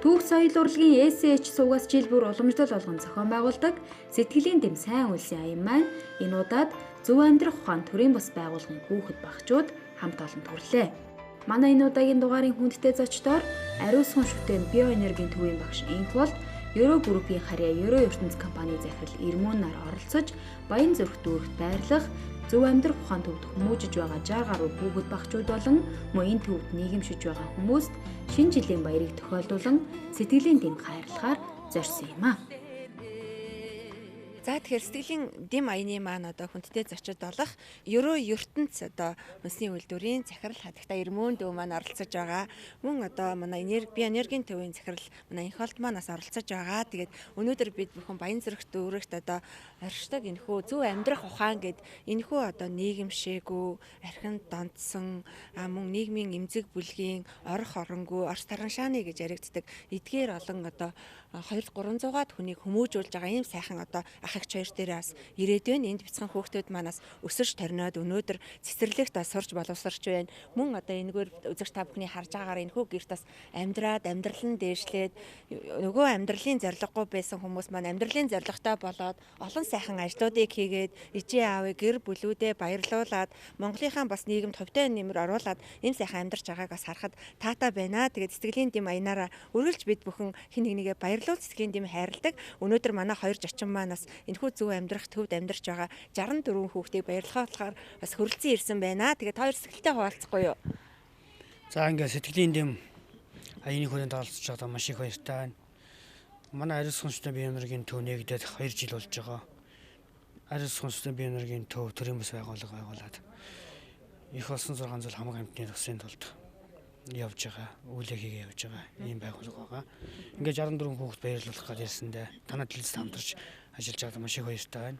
Түүх соёл урлагийн SH суугаас жил бүр уламжлал болгон зохион байгуулдаг сэтгэлийн дэм сайн үйлсийн аян маань энэ удаад зөв амьдрах ухаан төрийн бас байгууллагын хүүхэд багчууд хамт олон төрлөө. Манай энэ удаагийн дугаарын хүндтэй зочдоор ариусган шүтээн биоэнергийн төвийн багш Инхволд, Euro Group-ийн харьяа Euro ертөнц компани захирал Ирмөн нар оролцож Баян зүрх дүүрэгт байрлах зөв амьдрах ухаан төвд хүмүүжиж байгаа 60 гаруй хүүхэд багчууд болон мөн энэ төвд нийгэмшиж байгаа хүмүүст шинэ жилийн баярыг тохиолдуулан сэтгэлийн дэм хайрлахаар зорьсон юм аа. За тэгэхээр сэтгэлийн дэм аяны маань одоо хүндтэй зочид болох Euro ертөнц одоо хүнсний үйлдвэрийн захирал хадагта Ирмөн дөө маань оролцож байгаа. Мөн одоо манай биоэнергийн төвийн захирал манай Инхволд манаас оролцож байгаа. Тэгээд өнөөдөр бид бүхэн Баян зүрх дүүрэгт одоо оршдог энэхүү зөв амьдрах ухаан гэд энэхүү одоо нийгэмшээгүй, архин донтсон мөн нийгмийн эмзэг бүлгийн орох оронгүй, орс тараншааны гэж яригддаг эдгээр олон одоо 200-300-аад хүнийг хүмүүжүүлж байгаа ийм сайхан одоо ах эгч хоёр дээрээ бас ирээд байна. Энд бяцхан хүүхдүүд манаас өсөж торниод өнөөдөр цэцэрлэгт бас сурч боловсрч байна. Мөн одоо энэгээр үзэгч та бүхний харж байгаагаар энэхүү гэрт бас амьдраад амьдрал нь дээшлээд нөгөө амьдралын зориггүй байсан хүмүүс маань амьдралын зоригтой болоод олон сайхан ажлуудыг хийгээд ижээ аавыг гэр бүлүүдээ баярлуулад Монголынхаа бас нийгэмд хувьтай нэмэр оруулаад ийм сайхан амьдарч байгааг бас харахад таатай байна. Тэгээд сэтгэлийн дэм аянаараа үргэлж бид бүхэн хин нэгнийгээ баярлуул сэтгэлийн дэм хайрладаг. Өнөөдөр манай хоёр зочин маань бас энэхүү зөв амьдрах төвд амьдарч байгаа 64 хүүхдийг баярлахаар бас хөрөлцөн ирсэн байна. Тэгээд хоёр сэтгэлтэй хуваалцахгүй юу? За ингээд сэтгэлийн дэм аяны хүрээнд оролцож байгаа маш их баяртай байна. Манай ариусган шүтээн биоэнергийн төв нэгдээд 2 жил болж байгаа. Ариусган шүтээн биоэнергийн төв төрийн бас байгууллага байгуулад их болсон 600 хамаг амтны тусын тулд явж байгаа, үйл хийгээ явж байгаа ийм байгууллага байгаа. Ингээд 64 хүүхэд баярлуулах гэж ирсэндээ танад хэлс хамтарч ажиллаж байгаа маш их баяртай байна.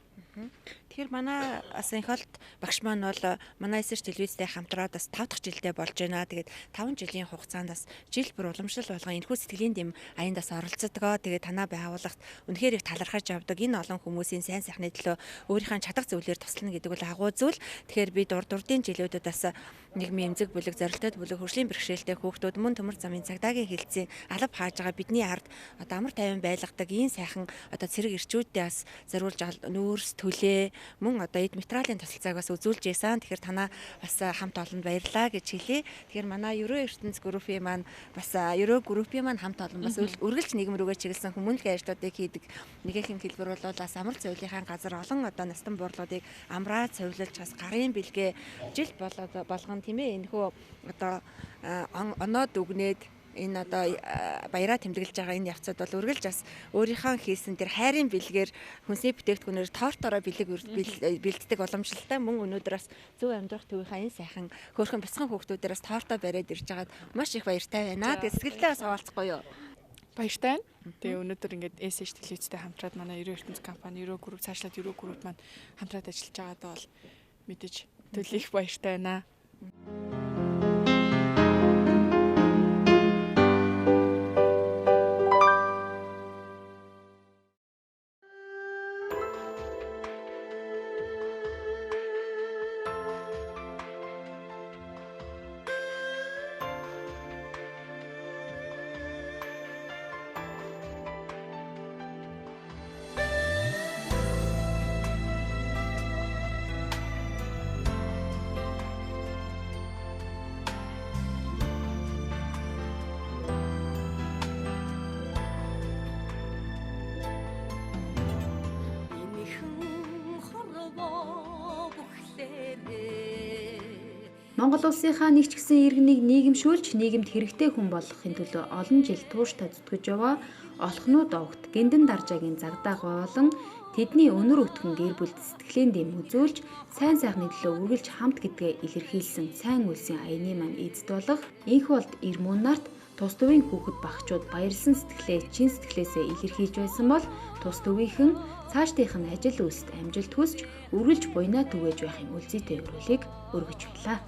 Тэгэхээр манай Инхволд багш маань бол манай эсэрч телевизтэй хамтраад бас 5 дахь жилдээ болж байна. Тэгээд 5 жилийн хугацаанд бас жил бүр уламжлал болгон энэхүү сэтгэлийн дэм аяндаас оролцдог. Тэгээд танаа байгууллагт үнэхээр их талархаж авдаг. Энэ олон хүмүүсийн сайн сайхны төлөө өөрийнхөө чадах зүйлээр туслана гэдэг бол агуу зүйл. Тэгэхээр бид урдын жилүүдэд бас нийгмийн эмзэг бүлэг, зорилттой бүлэг, хөгжлийн бэрхшээлтэй хүүхдүүд мөн төмөр замын цагдаагийн хэлтсийн алба хааж байгаа бидний ард одоо амар тайван байлгадаг ийм сайхан одоо цэрэг ирчүүдтэй бас зориулж нүүрс төлөө мөн одоо эд материалын тусалцааг бас үзүүлж ийсэн. Тэгэхээр танаа бас хамт олонд баярлаа гэж хэлье. Тэгэхээр манай Euro ертөнц группийн маань бас Euro Group-ийн маань хамт олон бас үргэлж нийгэм рүүгээ чиглэсэн хүмүүнлэгийн ажлуудыг хийдэг. Нэгэн хэлбэр бол бас амар цовлынхаа газар олон одоо настан буурлуудыг амраад цовлуулж бас гарын бэлгээ жил болгон тийм ээ энэхүү одоо оноод үгнээд энэ одоо баяраа тэмдэглэж байгаа энэ явцад бол үргэлж бас өөрийнхөө хийсэн тэр хайрын бэлгээр хүнсний бүтээгдэхүүнээр тоортороо бэлддэг уламжлалтай мөн өнөөдөр бас зөв амьдрах төвийнхаа энэ сайхан хөөрхөн бяцхан хүүхдүүдээр бас тоортой бариад ирж байгаад маш их баяртай байна. Тэгээд сэтгэлдээ бас хаваалцахгүй юу? Баяртай байна. Тэгээ өнөөдөр ингээд SH телевизтэй хамтраад манай Euro ертөнц компани Euro Group цаашлаад Euro Group маань хамтраад ажиллаж байгаадаа бол мэдээж төлөх баяртай байна. Монгол улсынхаа нэг ч гэсэн иргэнийг нийгэмшүүлж нийгэмд хэрэгтэй хүн болгохын төлөө олон жил тууштай зүтгэж яваа олхнууд огт гиндэн даржаагийн загдаа болон тэдний өнөр өтгөн гэр бүлд сэтгэлийн дэм үзүүлж сайн сайхны төлөө үргэлж хамт гэдгээ илэрхийлсэн сайн үйлсийн аяны маань эзэд болох Инхволд Ирмөн нарт тус төвийн хүүхэд багчууд баярлсан сэтгэлээ чин сэтгэлээсээ илэрхийлж байсан бол тус төвийнхэн цаашдынх нь ажил үйлсэд амжилт хүсч үргэлж буйнаа түгээж байхын үлзийтэй өрөөлийг өргөж байлаа.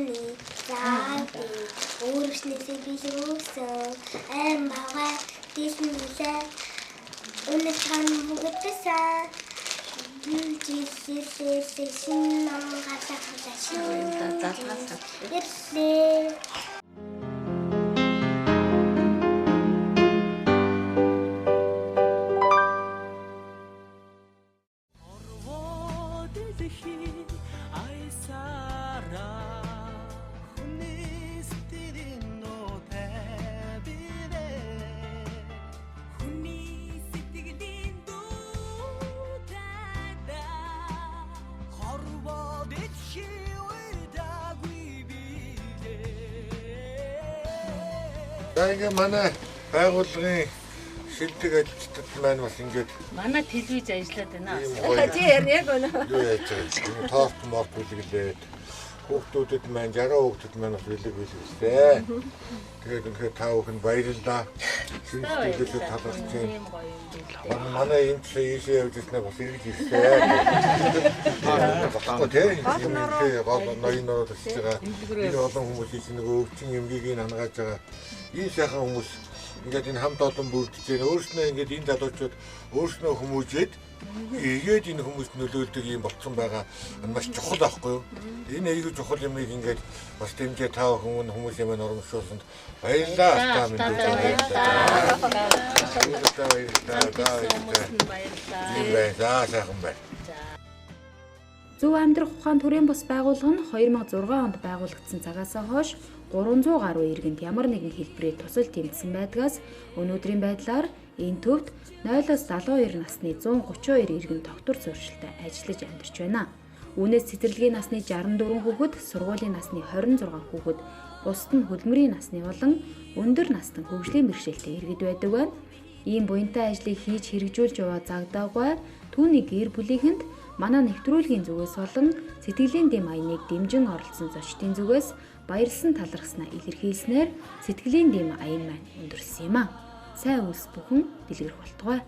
Юуны зааби өөрөөснөөсөө билүүсэн аим бага тийснээсээ өнөч хан бүгдээсээ Jesus sin nam gata gata За ингээ манай байгууллагын шилдэг ажилчдад маань бас ингээд манай телевиз ажиллаад байна. Тий яг өнөө. юу яаж байгаа торт морт бүлэглээд хүүхдүүдэд маань 60 хүүхдэд маань бас бүлэглэжтэй. Тэгээд үнэхээр та бүхэн баярлалаа. Шинжлэлд талархаж байна. Манай энэ ийшээ явж ирснээр бас ирж ирсэн. Багтаа тий. Энэ гол ноён ороод ирж байгаа. Энэ олон хүмүүс чинь нөгөө өвчин эмгийг хангааж байгаа. Ийм сайхан хүмүүс ингээд энэ хамт олон бүрдэж байна. Өөрснөө ингээд энэ залуучууд өөрснөө хүмүүжээд эргээд энэ хүмүүст нөлөөлдөг юм болцсон байгаа. Маш чухал байхгүй юу? Энэ аюул чухал юмыг ингээд бас дэмжээ тав хүмүүс юм урамшуулсанд баярлалаа. Та минь баярлалаа. Сайхан байна. Зөв амьдрах ухаан төрийн бас байгууллага нь 2006 онд байгуулагдсан цагаас хойш 300 гаруй иргэнд ямар нэгэн хэлбэрээр тусал тэмцсэн байдгаас өнөөдрийн байдлаар энэ төвд 0-аас 72 насны 132 иргэн тогтвор суурьшилтай ажиллаж амьдарч байна. Үүнээс цэцэрлэгийн насны 64 хүүхэд, сургуулийн насны 26 хүүхэд, бусад нь хөдөлмөрийн насны болон өндөр настан хөгжлийн бэрхшээлтэй иргэд байдаг байна. Ийм буянтай ажлыг хийж хэрэгжүүлж яваа загдаагүй түүний гэр бүлийнхэнд манай нэвтрүүлгийн зүгээс болон сэтгэлийн дэм аяныг дэмжин оролцсон зочдын зүгээс баярлсан талархснаа илэрхийлснээр сэтгэлийн дэм аян маань өндөрсөн юм а. Сайн үйлс бүхэн дэлгэрэх болтугай.